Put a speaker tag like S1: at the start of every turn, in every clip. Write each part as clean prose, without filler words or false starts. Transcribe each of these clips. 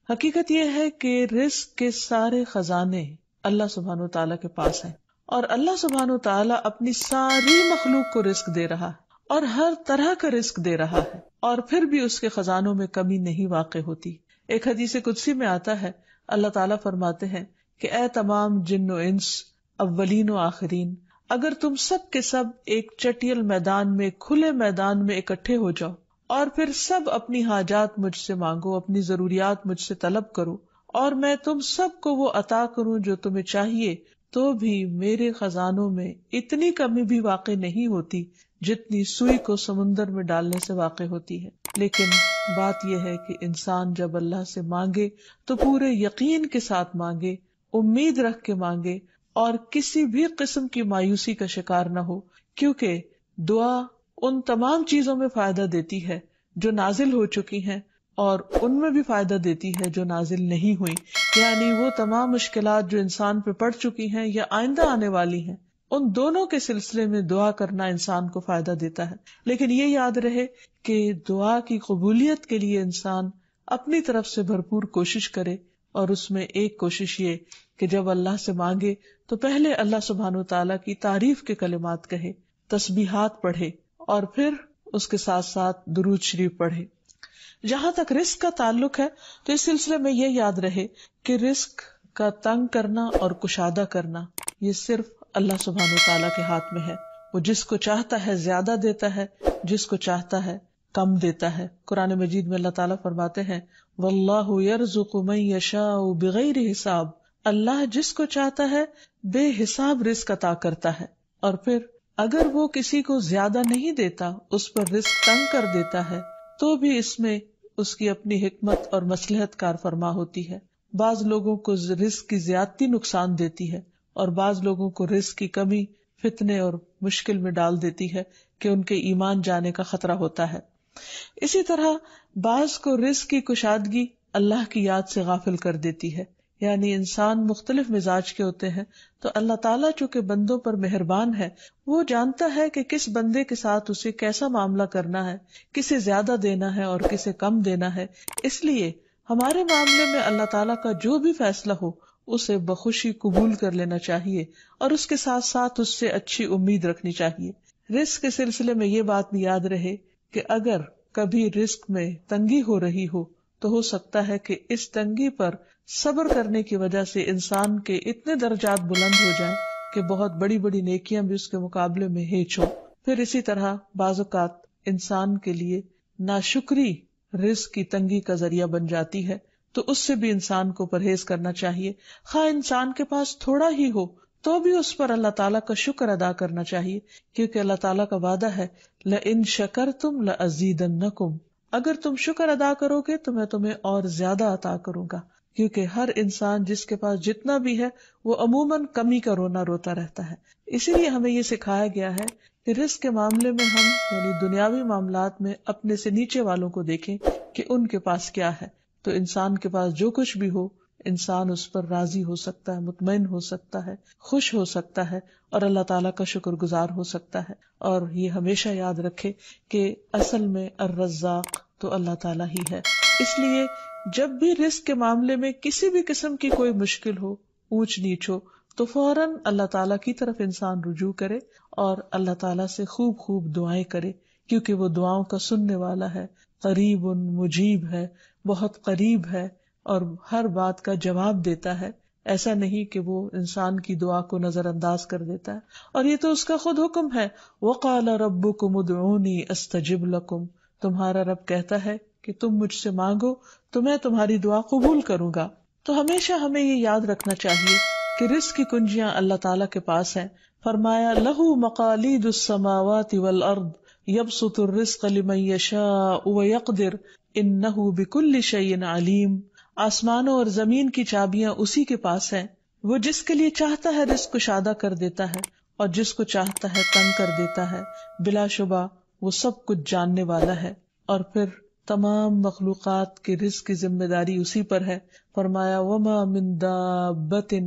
S1: حقیقت یہ ہے کہ رزق کے سارے خزانے اللہ سبحانہ و تعالیٰ کے پاس ہیں، اور اللہ سبحانہ و تعالیٰ اپنی ساری مخلوق کو رزق دے رہا ہے اور ہر طرح کا رزق دے رہا ہے، اور پھر بھی اس کے خزانوں میں کمی نہیں واقع ہوتی۔ ایک حدیث قدسی میں آتا ہے، اللہ تعالیٰ فرماتے ہیں کہ اے تمام جن و انس، اولین و آخرین، اگر تم سب کے سب ایک چٹیل میدان میں، کھلے میدان میں اکٹھے ہو جاؤ اور پھر سب اپنی حاجات مجھ سے مانگو، اپنی ضروریات مجھ سے طلب کرو، اور میں تم سب کو وہ عطا کروں جو تمہیں چاہیے، تو بھی میرے خزانوں میں اتنی کمی بھی واقع نہیں ہوتی جتنی سوئی کو سمندر میں ڈالنے سے واقع ہوتی ہے۔ لیکن بات یہ ہے کہ انسان جب اللہ سے مانگے تو پورے یقین کے ساتھ مانگے، امید رکھ کے مانگے، اور کسی بھی قسم کی مایوسی کا شکار نہ ہو، کیونکہ دعا ان تمام چیزوں میں فائدہ دیتی ہے جو نازل ہو چکی ہیں، اور ان میں بھی فائدہ دیتی ہے جو نازل نہیں ہوئی، یعنی وہ تمام مشکلات جو انسان پہ پڑ چکی ہیں یا آئندہ آنے والی ہیں، ان دونوں کے سلسلے میں دعا کرنا انسان کو فائدہ دیتا ہے۔ لیکن یہ یاد رہے کہ دعا کی قبولیت کے لیے انسان اپنی طرف سے بھرپور کوشش کرے، اور اس میں ایک کوشش یہ کہ جب اللہ سے مانگے تو پہلے اللہ سبحانہ وتعالیٰ کی تعریف کے کلمات کہے، تسبیحات پڑھے، اور پھر اس کے ساتھ ساتھ درود شریف پڑھے۔ جہاں تک رزق کا تعلق ہے تو اس سلسلے میں یہ یاد رہے کہ رزق کا تنگ کرنا اور کشادہ کرنا یہ صرف اللہ سبحانہ وتعالیٰ کے ہاتھ میں ہے۔ وہ جس کو چاہتا ہے زیادہ دیتا ہے، جس کو چاہتا ہے کم دیتا ہے۔ قرآن مجید میں اللہ تعالیٰ فرماتے ہیں واللہ یرزق من یشاء بغیر حساب، اللہ جس کو چاہتا ہے بے حساب رزق عطا کرتا ہے، اور پھر اگر وہ کسی کو زیادہ نہیں دیتا، اس پر رزق تنگ کر دیتا ہے، تو بھی اس میں اس کی اپنی حکمت اور مصلحت کار فرما ہوتی ہے۔ بعض لوگوں کو رزق کی زیادتی نقصان دیتی ہے، اور بعض لوگوں کو رزق کی کمی فتنے اور مشکل میں ڈال دیتی ہے کہ ان کے ایمان جانے کا خطرہ ہوتا ہے۔ اسی طرح بعض کو رزق کی کشادگی اللہ کی یاد سے غافل کر دیتی ہے، یعنی انسان مختلف مزاج کے ہوتے ہیں، تو اللہ تعالیٰ چونکہ بندوں پر مہربان ہے، وہ جانتا ہے کہ کس بندے کے ساتھ اسے کیسا معاملہ کرنا ہے، کسے زیادہ دینا ہے اور کسے کم دینا ہے۔ اس لیے ہمارے معاملے میں اللہ تعالیٰ کا جو بھی فیصلہ ہو اسے بخوشی قبول کر لینا چاہیے، اور اس کے ساتھ ساتھ اس سے اچھی امید رکھنی چاہیے۔ رزق کے سلسلے میں یہ بات بھی یاد رہے کہ اگر کبھی رزق میں تنگی ہو رہی ہو تو ہو سکتا ہے کہ اس تنگی پر صبر کرنے کی وجہ سے انسان کے اتنے درجات بلند ہو جائیں کہ بہت بڑی بڑی نیکیاں بھی اس کے مقابلے میں ہیچ ہوں۔ پھر اسی طرح بعض اوقات انسان کے لیے ناشکری رزق کی تنگی کا ذریعہ بن جاتی ہے، تو اس سے بھی انسان کو پرہیز کرنا چاہیے۔ خواہ انسان کے پاس تھوڑا ہی ہو تو بھی اس پر اللہ تعالیٰ کا شکر ادا کرنا چاہیے، کیونکہ اللہ تعالیٰ کا وعدہ ہے لَإِن شَكَرْتُمْ لَأَزِيدَنَّكُمْ، اگر تم شکر ادا کرو گے تو میں تمہیں اور زیادہ عطا کروں گا، کیونکہ ہر انسان جس کے پاس جتنا بھی ہے وہ عموماً کمی کا رونا روتا رہتا ہے۔ اسی لیے ہمیں یہ سکھایا گیا ہے کہ رزق کے معاملے میں ہم یعنی دنیاوی معاملات میں اپنے سے نیچے والوں کو دیکھیں کہ ان کے پاس کیا ہے، تو انسان کے پاس جو کچھ بھی ہو انسان اس پر راضی ہو سکتا ہے، مطمئن ہو سکتا ہے، خوش ہو سکتا ہے، اور اللہ تعالیٰ کا شکر گزار ہو سکتا ہے۔ اور یہ ہمیشہ یاد رکھے کہ اصل میں الرزاق تو اللہ تعالیٰ ہی ہے۔ اس لیے جب بھی رزق کے معاملے میں کسی بھی قسم کی کوئی مشکل ہو، اونچ نیچ ہو، تو فوراً اللہ تعالیٰ کی طرف انسان رجوع کرے اور اللہ تعالیٰ سے خوب خوب دعائیں کرے، کیونکہ وہ دعاؤں کا سننے والا ہے، قریب مجیب ہے، بہت قریب ہے، اور ہر بات کا جواب دیتا ہے۔ ایسا نہیں کہ وہ انسان کی دعا کو نظر انداز کر دیتا ہے، اور یہ تو اس کا خود حکم ہے، وَقَالَ رَبُّكُمُ ادْعُونِي أَسْتَجِبْ لَكُمْ، تمہارا رب کہتا ہے کہ تم مجھ سے مانگو تو میں تمہاری دعا قبول کروں گا۔ تو ہمیشہ ہمیں یہ یاد رکھنا چاہیے کہ رزق کی کنجیاں اللہ تعالیٰ کے پاس ہیں۔ فرمایا لَهُ مَقَالِيدُ السَّمَاوَاتِ وَالْأَرْضِ يَبْسُطُ الرِّزْقَ لِمَن يَشَاءُ وَيَقْدِرُ إِنَّهُ بِكُلِّ شَيْءٍ عَلِيمٌ، آسمانوں اور زمین کی چابیاں اسی کے پاس ہیں، وہ جس کے لیے چاہتا ہے رزق کشادہ کر دیتا ہے اور جس کو چاہتا ہے تنگ کر دیتا ہے، بلا شبہ وہ سب کچھ جاننے والا ہے۔ اور پھر تمام مخلوقات کے رزق کی ذمہ داری اسی پر ہے۔ فرمایا وَمَا مِن دَابَّةٍ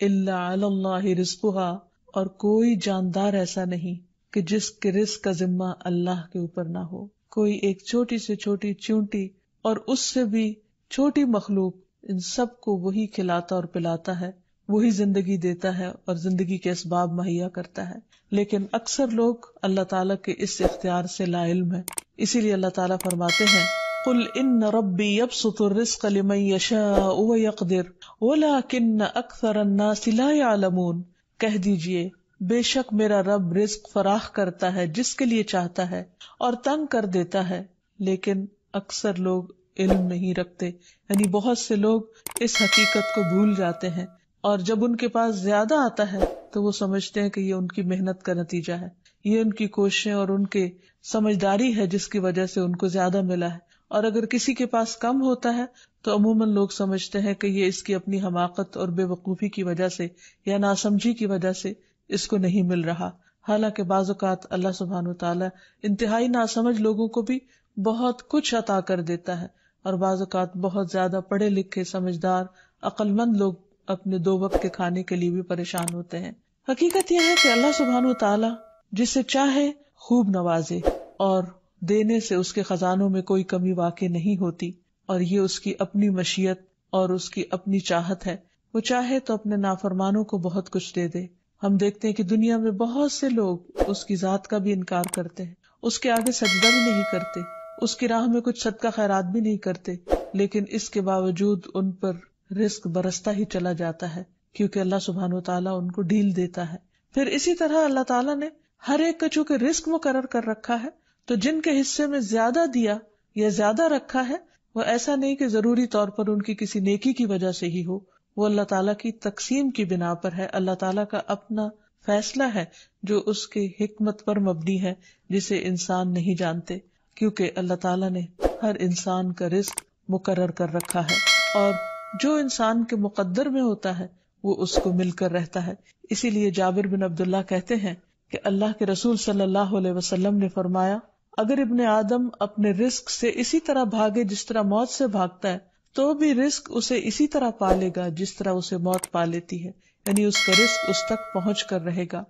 S1: إِلَّا عَلَى اللَّهِ رِزْقُهَا، اور کوئی جاندار ایسا نہیں کہ جس کے رزق کا ذمہ اللہ کے اوپر نہ ہو۔ کوئی ایک چھوٹی سے چھوٹی چیونٹی اور اس سے بھی چھوٹی مخلوق، ان سب کو وہی کھلاتا اور پلاتا ہے، وہی زندگی دیتا ہے اور زندگی کے اسباب مہیا کرتا ہے، لیکن اکثر لوگ اللہ تعالیٰ کے اس اختیار سے لا علم ہے۔ اسی لیے اللہ تعالیٰ فرماتے ہیں قُلْ إِنَّ رَبِّي يَبْسُطُ الرِّزْقَ لِمَن يَشَاءُ وَيَقْدِرُ وَلَكِنَّ أَكْثَرَ النَّاسِ لَا يَعْلَمُونَ، کہہ دیجئے بے شک میرا رب رزق فراخ کرتا ہے جس کے لیے چاہتا ہے اور تنگ کر دیتا ہے، لیکن اکثر لوگ علم نہیں رکھتے، یعنی بہت سے لوگ اس حقیقت کو بھول جاتے ہیں، اور جب ان کے پاس زیادہ آتا ہے تو وہ سمجھتے ہیں کہ یہ ان کی محنت کا نتیجہ ہے، یہ ان کی کوششیں اور ان کے سمجھداری ہے جس کی وجہ سے ان کو زیادہ ملا ہے، اور اگر کسی کے پاس کم ہوتا ہے تو عموماً لوگ سمجھتے ہیں کہ یہ اس کی اپنی حماقت اور بے وقوفی کی وجہ سے یا ناسمجھی کی وجہ سے اس کو نہیں مل رہا، حالانکہ بعض اوقات اللہ سبحانہ وتعالی انتہائی ناسمجھ لوگوں کو بھی بہت کچھ عطا کر دیتا ہے، اور بعض اوقات بہت زیادہ پڑھے لکھے سمجھدار عقل مند لوگ اپنے 2 وقت کے کھانے کے لیے بھی پریشان ہوتے ہیں۔ حقیقت یہ ہے کہ اللہ سبحانہ وتعالی جسے چاہے خوب نوازے، اور دینے سے اس کے خزانوں میں کوئی کمی واقع نہیں ہوتی، اور یہ اس کی اپنی مشیت اور اس کی اپنی چاہت ہے۔ وہ چاہے تو اپنے نافرمانوں کو بہت کچھ دے دے۔ ہم دیکھتے ہیں کہ دنیا میں بہت سے لوگ اس کی ذات کا بھی انکار کرتے ہیں، اس کے آگے سجدہ بھی نہیں کرتے، اس کی راہ میں کچھ صدقہ خیرات بھی نہیں کرتے، لیکن اس کے باوجود ان پر رزق برستا ہی چلا جاتا ہے، کیونکہ اللہ سبحانہ وتعالیٰ ان کو ڈھیل دیتا ہے۔ پھر اسی طرح اللہ تعالیٰ نے ہر ایک کا چونکہ رزق مقرر کر رکھا ہے، تو جن کے حصے میں زیادہ دیا یا زیادہ رکھا ہے، وہ ایسا نہیں کہ ضروری طور پر ان کی کسی نیکی کی وجہ سے ہی ہو، وہ اللہ تعالیٰ کی تقسیم کی بنا پر ہے، اللہ تعالیٰ کا اپنا فیصلہ ہے جو اس کے حکمت پر مبنی ہے، جسے انسان نہیں جانتے، کیونکہ اللہ تعالیٰ نے ہر انسان کا رزق مقرر کر رکھا ہے، اور جو انسان کے مقدر میں ہوتا ہے وہ اس کو مل کر رہتا ہے۔ اسی لیے جابر بن عبداللہ کہتے ہیں کہ اللہ کے رسول صلی اللہ علیہ وسلم نے فرمایا، اگر ابن آدم اپنے رزق سے اسی طرح بھاگے جس طرح موت سے بھاگتا ہے، تو بھی رزق اسے اسی طرح پالے گا جس طرح اسے موت پا لیتی ہے، یعنی اس کا رزق اس تک پہنچ کر رہے گا۔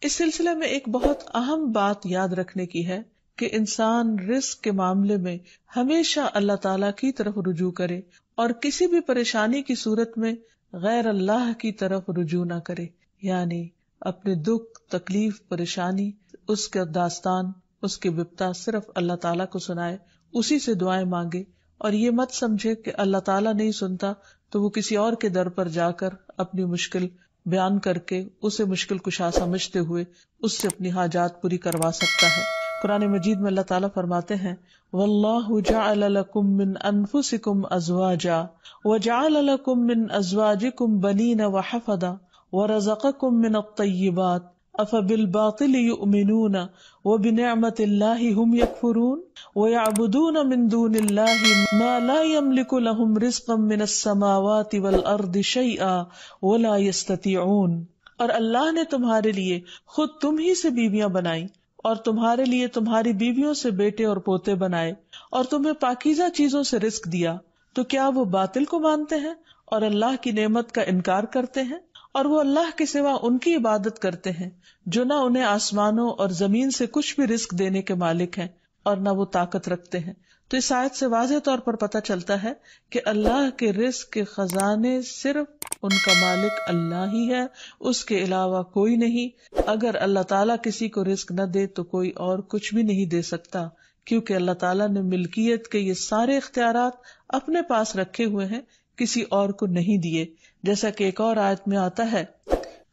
S1: اس سلسلے میں ایک بہت اہم بات یاد رکھنے کی ہے کہ انسان رزق کے معاملے میں ہمیشہ اللہ تعالیٰ کی طرف رجوع کرے، اور کسی بھی پریشانی کی صورت میں غیر اللہ کی طرف رجوع نہ کرے، یعنی اپنے دکھ، تکلیف، پریشانی، اس کا داستان، اس کے بپتا صرف اللہ تعالیٰ کو سنائے، اسی سے دعائیں مانگے، اور یہ مت سمجھے کہ اللہ تعالیٰ نہیں سنتا تو وہ کسی اور کے در پر جا کر اپنی مشکل بیان کر کے اسے مشکل کشا سمجھتے ہوئے اس سے اپنی حاجات پوری کروا سکتا ہے۔ قرآن مجید میں اللہ تعالیٰ فرماتے ہیں وَاللَّهُ جَعَلَ لَكُم مِّنْ أَنفُسِكُمْ أَزْوَاجًا وَجَعَلَ لَكُم مِّنْ أَزْوَاجِكُمْ بَنِينَ وَحَفَدًا وَرَزَقَكُم مِّنَ الطَّيِّبَاتِ أَفَبِالْبَاطِلِ يُؤْمِنُونَ وَبِنِعْمَةِ اللَّهِ هُمْ يَكْفُرُونَ وَيَعْبُدُونَ مِن دُونِ اللَّهِ مَا لَا يَمْلِكُ لَهُمْ رِزْقًا مِّنَ السَّمَاوَاتِ وَالْأَرْضِ شَيْئًا وَلَا يَسْتَطِيعُونَ۔ اور اللہ نے تمہارے لیے خود تم ہی سے بیویاں بنائی، اور تمہارے لیے تمہاری بیویوں سے بیٹے اور پوتے بنائے، اور تمہیں پاکیزہ چیزوں سے رزق دیا، تو کیا وہ باطل کو مانتے ہیں اور اللہ کی نعمت کا انکار کرتے ہیں؟ اور وہ اللہ کے سوا ان کی عبادت کرتے ہیں جو نہ انہیں آسمانوں اور زمین سے کچھ بھی رزق دینے کے مالک ہیں اور نہ وہ طاقت رکھتے ہیں۔ تو اس آیت سے واضح طور پر پتہ چلتا ہے کہ اللہ کے رزق کے خزانے صرف ان کا مالک اللہ ہی ہے، اس کے علاوہ کوئی نہیں۔ اگر اللہ تعالیٰ کسی کو رزق نہ دے تو کوئی اور کچھ بھی نہیں دے سکتا، کیونکہ اللہ تعالیٰ نے ملکیت کے یہ سارے اختیارات اپنے پاس رکھے ہوئے ہیں، کسی اور کو نہیں دیے۔ جیسا کہ ایک اور آیت میں آتا ہے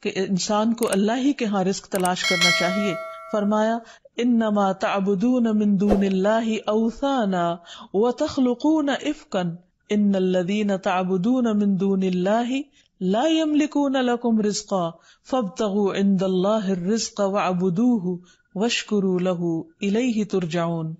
S1: کہ انسان کو اللہ ہی کے ہاں رزق تلاش کرنا چاہیے۔ فرمایا انما تعبدون من دون اللہ اوثانا وتخلقون افکا ان الذین تعبدون من دون اللہ لا یملکون لکم رزقا فابتغوا عند اللہ الرزق واعبدوہ واشکروا لہ الیہ ترجعون۔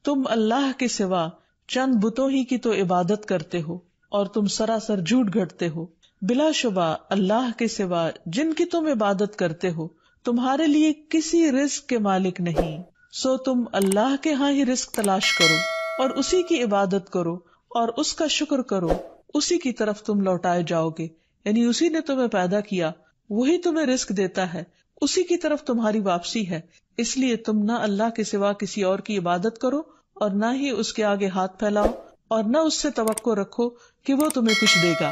S1: تم اللہ کے سوا چند بتوں ہی کی تو عبادت کرتے ہو اور تم سراسر جھوٹ گھڑتے ہو، بلا شبہ اللہ کے سوا جن کی تم عبادت کرتے ہو تمہارے لیے کسی رزق کے مالک نہیں، سو تم اللہ کے ہاں ہی رزق تلاش کرو اور اسی کی عبادت کرو اور اس کا شکر کرو، اسی کی طرف تم لوٹائے جاؤ گے، یعنی اسی نے تمہیں پیدا کیا، وہی تمہیں رزق دیتا ہے، اسی کی طرف تمہاری واپسی ہے۔ اس لیے تم نہ اللہ کے سوا کسی اور کی عبادت کرو اور نہ ہی اس کے آگے ہاتھ پھیلاؤ اور نہ اس سے توقع رکھو کہ وہ تمہیں کچھ دے گا،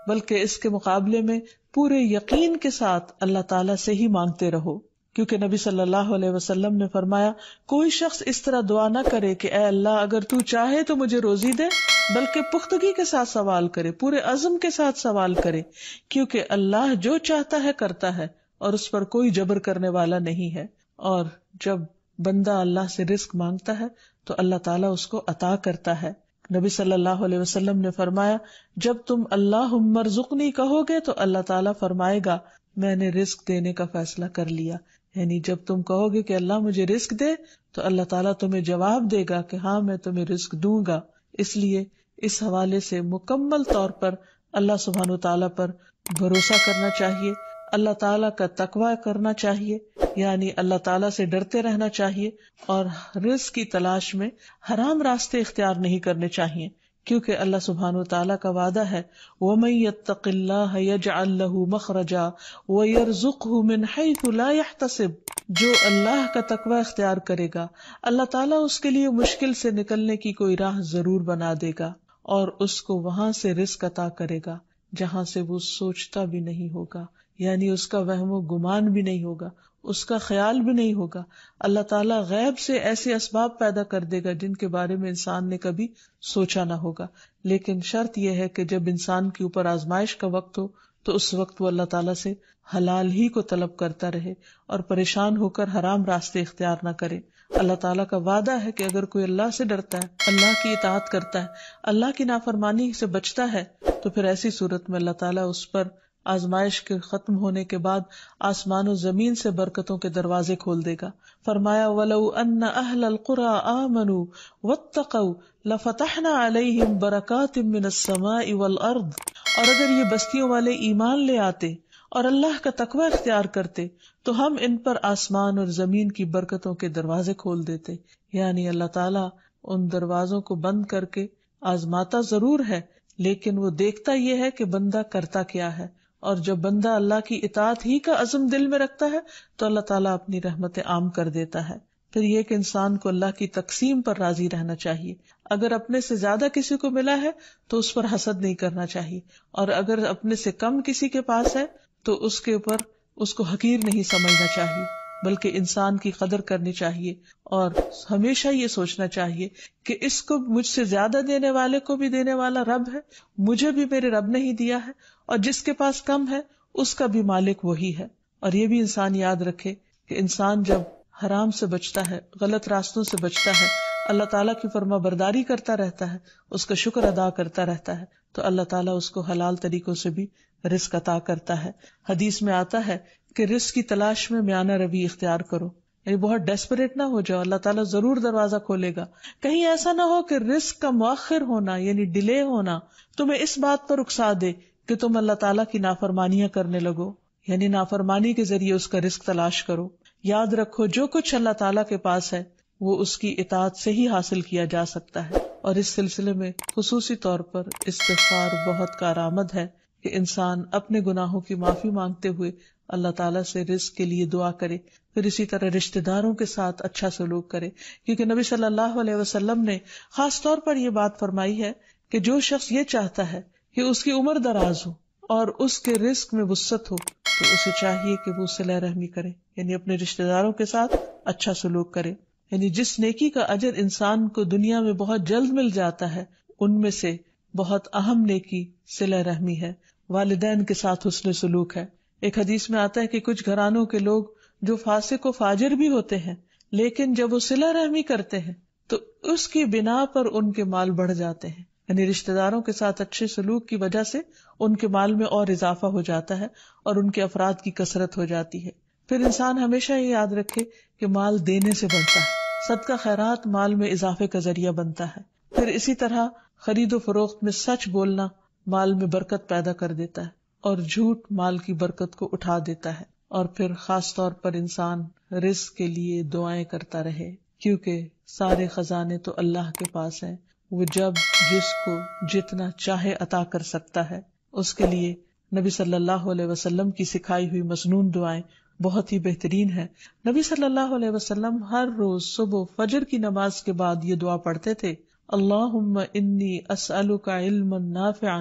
S1: بلکہ اس کے مقابلے میں پورے یقین کے ساتھ اللہ تعالیٰ سے ہی مانگتے رہو، کیونکہ نبی صلی اللہ علیہ وسلم نے فرمایا کوئی شخص اس طرح دعا نہ کرے کہ اے اللہ اگر تو چاہے تو مجھے روزی دے، بلکہ پختگی کے ساتھ سوال کرے، پورے عزم کے ساتھ سوال کرے، کیونکہ اللہ جو چاہتا ہے کرتا ہے اور اس پر کوئی جبر کرنے والا نہیں ہے۔ اور جب بندہ اللہ سے رزق مانگتا ہے تو اللہ تعالیٰ اس کو عطا کرتا ہے۔ نبی صلی اللہ علیہ وسلم نے فرمایا جب تم اللہم ارزقنی کہو گے تو اللہ تعالیٰ فرمائے گا میں نے رزق دینے کا فیصلہ کر لیا، یعنی جب تم کہو گے کہ اللہ مجھے رزق دے تو اللہ تعالیٰ تمہیں جواب دے گا کہ ہاں میں تمہیں رزق دوں گا۔ اس لیے اس حوالے سے مکمل طور پر اللہ سبحانہ وتعالیٰ پر بھروسہ کرنا چاہیے، اللہ تعالیٰ کا تقوی کرنا چاہیے، یعنی اللہ تعالیٰ سے ڈرتے رہنا چاہیے، اور رزق کی تلاش میں حرام راستے اختیار نہیں کرنے چاہیے، کیونکہ اللہ سبحانہ وتعالیٰ کا وعدہ ہے وَمَن يَتَّقِ اللَّهَ يَجْعَل لَّهُ مَخْرَجًا وَيَرْزُقْهُ مِنْ حَيْثُ لَا يَحْتَسِبُ، جو اللہ کا تقوی اختیار کرے گا اللہ تعالیٰ اس کے لیے مشکل سے نکلنے کی کوئی راہ ضرور بنا دے گا، اور اس کو وہاں سے رزق عطا کرے گا جہاں سے وہ سوچتا بھی نہیں ہوگا، یعنی اس کا وہم و گمان بھی نہیں ہوگا، اس کا خیال بھی نہیں ہوگا۔ اللہ تعالیٰ غیب سے ایسے اسباب پیدا کر دے گا جن کے بارے میں انسان نے کبھی سوچا نہ ہوگا، لیکن شرط یہ ہے کہ جب انسان کے اوپر آزمائش کا وقت ہو تو اس وقت وہ اللہ تعالیٰ سے حلال ہی کو طلب کرتا رہے اور پریشان ہو کر حرام راستے اختیار نہ کرے۔ اللہ تعالیٰ کا وعدہ ہے کہ اگر کوئی اللہ سے ڈرتا ہے، اللہ کی اطاعت کرتا ہے، اللہ کی نافرمانی سے بچتا ہے، تو پھر ایسی صورت میں اللہ تعالیٰ اس پر آزمائش کے ختم ہونے کے بعد آسمان و زمین سے برکتوں کے دروازے کھول دے گا۔ فرمایا وَلَوْ أَنَّ أَهْلَ الْقُرَىٰ آمَنُوا وَاتَّقَوْا لَفَتَحْنَا عَلَيْهِمْ بَرَكَاتٍ مِّنَ السَّمَاءِ وَالْأَرْضِ، اور اگر یہ بستیوں والے ایمان لے آتے اور اللہ کا تقوی اختیار کرتے تو ہم ان پر آسمان اور زمین کی برکتوں کے دروازے کھول دیتے، یعنی اللہ تعالیٰ ان دروازوں کو بند کر کے آزماتا ضرور ہے، لیکن وہ دیکھتا یہ ہے کہ بندہ کرتا کیا ہے، اور جب بندہ اللہ کی اطاعت ہی کا عزم دل میں رکھتا ہے تو اللہ تعالیٰ اپنی رحمتیں عام کر دیتا ہے۔ پھر یہ کہ انسان کو اللہ کی تقسیم پر راضی رہنا چاہیے، اگر اپنے سے زیادہ کسی کو ملا ہے تو اس پر حسد نہیں کرنا چاہیے، اور اگر اپنے سے کم کسی کے پاس ہے تو اس کے اوپر اس کو حقیر نہیں سمجھنا چاہیے، بلکہ انسان کی قدر کرنی چاہیے، اور ہمیشہ یہ سوچنا چاہیے کہ اس کو مجھ سے زیادہ دینے والے کو بھی دینے والا رب ہے، مجھے بھی میرے رب نے ہی دیا ہے، اور جس کے پاس کم ہے اس کا بھی مالک وہی ہے۔ اور یہ بھی انسان یاد رکھے کہ انسان جب حرام سے بچتا ہے، غلط راستوں سے بچتا ہے، اللہ تعالیٰ کی فرما برداری کرتا رہتا ہے، اس کا شکر ادا کرتا رہتا ہے، تو اللہ تعالیٰ اس کو حلال طریقوں سے بھی رزق عطا کرتا ہے۔ حدیث میں آتا ہے کہ رزق کی تلاش میں میانہ روی اختیار کرو، یعنی بہت ڈیسپریٹ نہ ہو جاؤ، اللہ تعالیٰ ضرور دروازہ کھولے گا۔ کہیں ایسا نہ ہو کہ رزق کا مؤخر ہونا یعنی ڈیلے ہونا تمہیں اس بات پر اکسا دے کہ تم اللہ تعالیٰ کی نافرمانیاں کرنے لگو، یعنی نافرمانی کے ذریعے اس کا رزق تلاش کرو۔ یاد رکھو جو کچھ اللہ تعالیٰ کے پاس ہے وہ اس کی اطاعت سے ہی حاصل کیا جا سکتا ہے، اور اس سلسلے میں خصوصی طور پر استغفار بہت کارآمد ہے کہ انسان اپنے گناہوں کی معافی مانگتے ہوئے اللہ تعالیٰ سے رزق کے لیے دعا کرے، پھر اسی طرح رشتہ داروں کے ساتھ اچھا سلوک کرے، کیونکہ نبی صلی اللہ علیہ وسلم نے خاص طور پر یہ بات فرمائی ہے کہ جو شخص یہ چاہتا ہے کہ اس کی عمر دراز ہو اور اس کے رزق میں وسعت ہو تو اسے چاہیے کہ وہ صلہ رحمی کرے، یعنی اپنے رشتہ داروں کے ساتھ اچھا سلوک کرے۔ یعنی جس نیکی کا اجر انسان کو دنیا میں بہت جلد مل جاتا ہے ان میں سے بہت اہم نیکی صلہ رحمی ہے، والدین کے ساتھ حسن سلوک ہے۔ ایک حدیث میں آتا ہے کہ کچھ گھرانوں کے لوگ جو فاسق و فاجر بھی ہوتے ہیں لیکن جب وہ صلہ رحمی کرتے ہیں تو اس کی بنا پر ان کے مال بڑھ جاتے ہیں، یعنی رشتہ داروں کے ساتھ اچھے سلوک کی وجہ سے ان کے مال میں اور اضافہ ہو جاتا ہے اور ان کے افراد کی کثرت ہو جاتی ہے۔ پھر انسان ہمیشہ یہ یاد رکھے کہ مال دینے سے بڑھتا ہے، صدقہ خیرات مال میں اضافے کا ذریعہ بنتا ہے۔ پھر اسی طرح خرید و فروخت میں سچ بولنا مال میں برکت پیدا کر دیتا ہے اور جھوٹ مال کی برکت کو اٹھا دیتا ہے۔ اور پھر خاص طور پر انسان رزق کے لیے دعائیں کرتا رہے، کیونکہ سارے خزانے تو اللہ کے پاس ہیں، وہ جب جس کو جتنا چاہے عطا کر سکتا ہے۔ اس کے لیے نبی صلی اللہ علیہ وسلم کی سکھائی ہوئی مسنون دعائیں بہت ہی بہترین ہے۔ نبی صلی اللہ علیہ وسلم ہر روز صبح فجر کی نماز کے بعد یہ دعا پڑھتے تھے، اللہم انی اسألک علما نافعا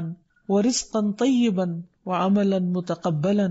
S1: ورزقا طیبا وعملا متقبلا.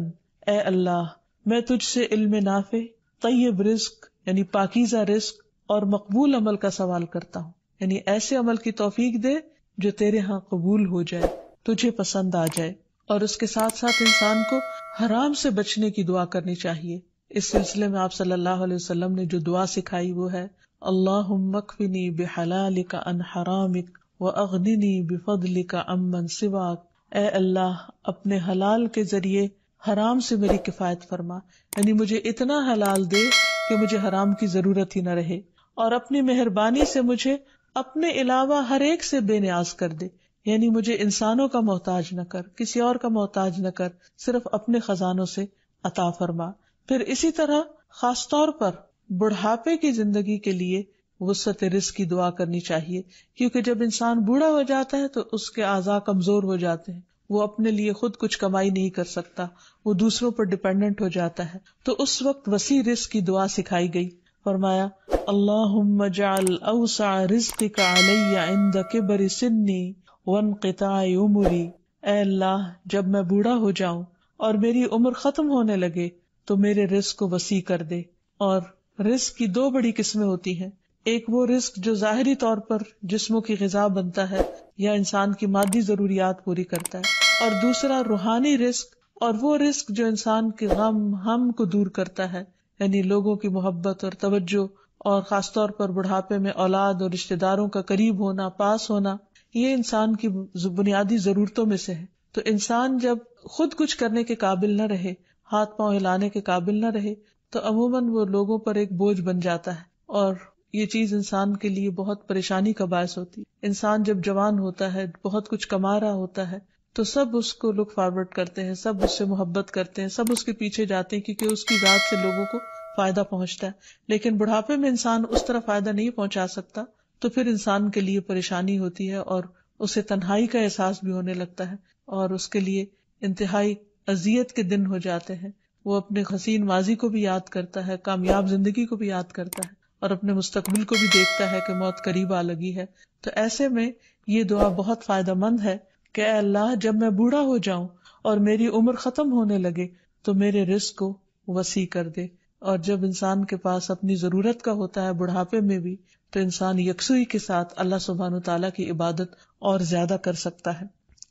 S1: اے اللہ میں تجھ سے علم نافع، طیب رزق یعنی پاکیزہ رزق اور مقبول عمل کا سوال کرتا ہوں، یعنی ایسے عمل کی توفیق دے جو تیرے ہاں قبول ہو جائے، تجھے پسند آ جائے. اور اس کے ساتھ ساتھ انسان کو حرام سے بچنے کی دعا کرنی چاہیے. اس سلسلے میں آپ صلی اللہ علیہ وسلم نے جو دعا سکھائی وہ ہے اللہم اکفنی بحلالک عن حرامک واغننی بفضلک عمن سواک. اے اللہ اپنے حلال کے ذریعے حرام سے میری کفایت فرما، یعنی مجھے اتنا حلال دے کہ مجھے حرام کی ضرورت ہی نہ رہے، اور اپنی مہربانی سے مجھے اپنے علاوہ ہر ایک سے بے نیاز کر دے، یعنی مجھے انسانوں کا محتاج نہ کر، کسی اور کا محتاج نہ کر، صرف اپنے خزانوں سے عطا فرما. پھر اسی طرح خاص طور پر بڑھاپے کی زندگی کے لیے وسعت رزق کی دعا کرنی چاہیے، کیونکہ جب انسان بوڑھا ہو جاتا ہے تو اس کے اعضاء کمزور ہو جاتے ہیں، وہ اپنے لیے خود کچھ کمائی نہیں کر سکتا، وہ دوسروں پر ڈیپینڈنٹ ہو جاتا ہے. تو اس وقت وسیع رزق کی دعا سکھائی گئی. فرمایا اللہم اجعل اوسع رزقک علی عند کبر سنی وانقطاع عمری. اے اللہ جب میں بوڑھا ہو جاؤں اور میری عمر ختم ہونے لگے تو میرے رزق کو وسیع کر دے. اور رزق کی دو بڑی قسمیں ہوتی ہیں، ایک وہ رزق جو ظاہری طور پر جسموں کی غذا بنتا ہے یا انسان کی مادی ضروریات پوری کرتا ہے، اور دوسرا روحانی رزق، اور وہ رزق جو انسان کے غم ہم کو دور کرتا ہے، یعنی لوگوں کی محبت اور توجہ، اور خاص طور پر بڑھاپے میں اولاد اور رشتہ داروں کا قریب ہونا، پاس ہونا، یہ انسان کی بنیادی ضرورتوں میں سے ہے. تو انسان جب خود کچھ کرنے کے قابل نہ رہے، ہاتھ پاؤں ہلانے کے قابل نہ رہے، تو عموماً وہ لوگوں پر ایک بوجھ بن جاتا ہے، اور یہ چیز انسان کے لیے بہت پریشانی کا باعث ہوتی ہے. انسان جب جوان ہوتا ہے، بہت کچھ کما رہا ہوتا ہے، تو سب اس کو لک فارورڈ کرتے ہیں، سب اس سے محبت کرتے ہیں، سب اس کے پیچھے جاتے ہیں، کیونکہ اس کی ذات سے لوگوں کو فائدہ پہنچتا ہے. لیکن بڑھاپے میں انسان اس طرح فائدہ نہیں پہنچا سکتا، تو پھر انسان کے لیے پریشانی ہوتی ہے، اور اسے تنہائی کا احساس بھی ہونے لگتا ہے، اور اس کے لیے انتہائی اذیت کے دن ہو جاتے ہیں. وہ اپنے حسین ماضی کو بھی یاد کرتا ہے، کامیاب زندگی کو بھی یاد کرتا ہے، اور اپنے مستقبل کو بھی دیکھتا ہے کہ موت قریب آ لگی ہے. تو ایسے میں یہ دعا بہت فائدہ مند ہے کہ اے اللہ جب میں بوڑھا ہو جاؤں اور میری عمر ختم ہونے لگے تو میرے رزق کو وسیع کر دے. اور جب انسان کے پاس اپنی ضرورت کا ہوتا ہے بڑھاپے میں بھی، تو انسان یکسوئی کے ساتھ اللہ سبحانہ تعالیٰ کی عبادت اور زیادہ کر سکتا ہے.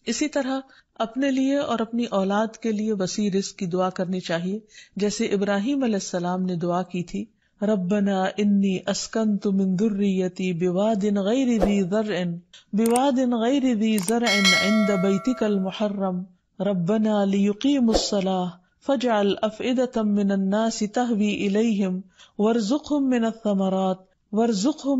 S1: اسی طرح اپنے لیے اور اپنی اولاد کے لیے وسیع رزق کی دعا کرنی چاہیے، جیسے ابراہیم علیہ السلام نے دعا کی تھی ربنا انی اسکنت من ذریتی بواد غیر ذی زرع عند بیتک المحرم ربنا لیقیموا الصلاة فاجعل افئدة من الناس تهوی الیہم وارزقهم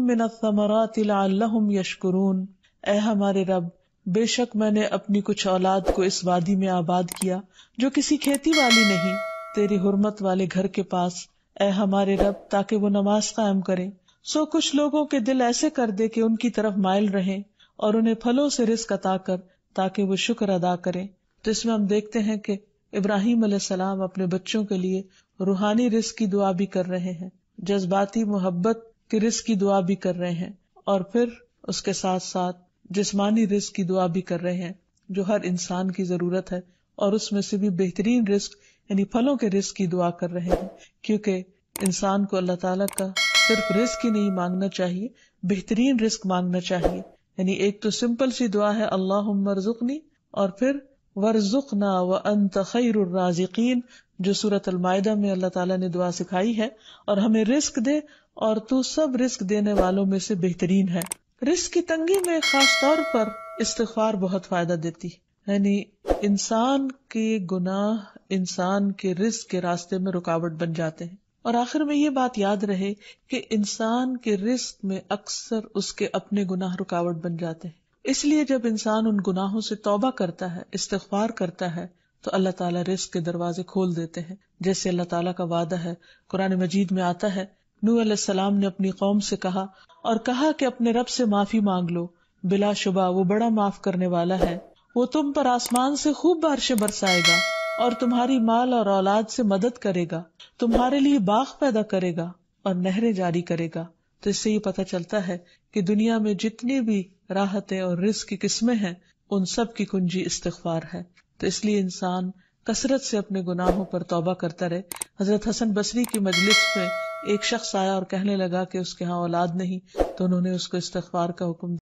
S1: من الثمرات لعلهم یشکرون. اے ہمارے رب، بے شک میں نے اپنی کچھ اولاد کو اس وادی میں آباد کیا جو کسی کھیتی والی نہیں، تیری حرمت والے گھر کے پاس، اے ہمارے رب، تاکہ وہ نماز قائم کریں. سو کچھ لوگوں کے دل ایسے کر دے کہ ان کی طرف مائل رہیں، اور انہیں پھلوں سے رزق عطا کر تاکہ وہ شکر ادا کریں. تو اس میں ہم دیکھتے ہیں کہ ابراہیم علیہ السلام اپنے بچوں کے لیے روحانی رزق کی دعا بھی کر رہے ہیں، جذباتی محبت کے رزق کی دعا بھی کر رہے ہیں، اور پھر اس کے ساتھ ساتھ جسمانی رزق کی دعا بھی کر رہے ہیں جو ہر انسان کی ضرورت ہے، اور اس میں سے بھی بہترین رزق یعنی پھلوں کے رزق کی دعا کر رہے ہیں، کیونکہ انسان کو اللہ تعالیٰ کا صرف رزق ہی نہیں مانگنا چاہیے، بہترین رزق مانگنا چاہیے. یعنی ایک تو سمپل سی دعا ہے اللہم ارزقنی، اور پھر وارزقنا وانت خیر الرازقین، جو سورۃ المائدہ میں اللہ تعالیٰ نے دعا سکھائی ہے، اور ہمیں رزق دے اور تو سب رزق دینے والوں میں سے بہترین ہے. رزق کی تنگی میں خاص طور پر استغفار بہت فائدہ دیتی، یعنی انسان کے گناہ انسان کے رزق کے راستے میں رکاوٹ بن جاتے ہیں. اور آخر میں یہ بات یاد رہے کہ انسان کے رزق میں اکثر اس کے اپنے گناہ رکاوٹ بن جاتے ہیں. اس لیے جب انسان ان گناہوں سے توبہ کرتا ہے، استغفار کرتا ہے، تو اللہ تعالیٰ رزق کے دروازے کھول دیتے ہیں، جیسے اللہ تعالیٰ کا وعدہ ہے. قرآن مجید میں آتا ہے نوح علیہ السلام نے اپنی قوم سے کہا کہ اپنے رب سے معافی مانگ لو، بلا شبہ وہ بڑا معاف کرنے والا ہے، وہ تم پر آسمان سے خوب بارشیں برسائے گا اور تمہاری مال اور اولاد سے مدد کرے گا، تمہارے لیے باغ پیدا کرے گا اور نہریں جاری کرے گا، تو اس سے یہ پتہ چلتا ہے کہ دنیا میں جتنی بھی راحتیں اور رزق کی قسمیں ہیں ان سب کی کنجی استغفار ہے. تو اس لیے انسان کثرت سے اپنے گناہوں پر توبہ کرتا رہے. حضرت حسن بصری کی مجلس میں ایک شخص آیا اور کہنے لگا کہ اس کے ہاں اولاد نہیں، تو انہوں نے اس کو استغفار کا حکم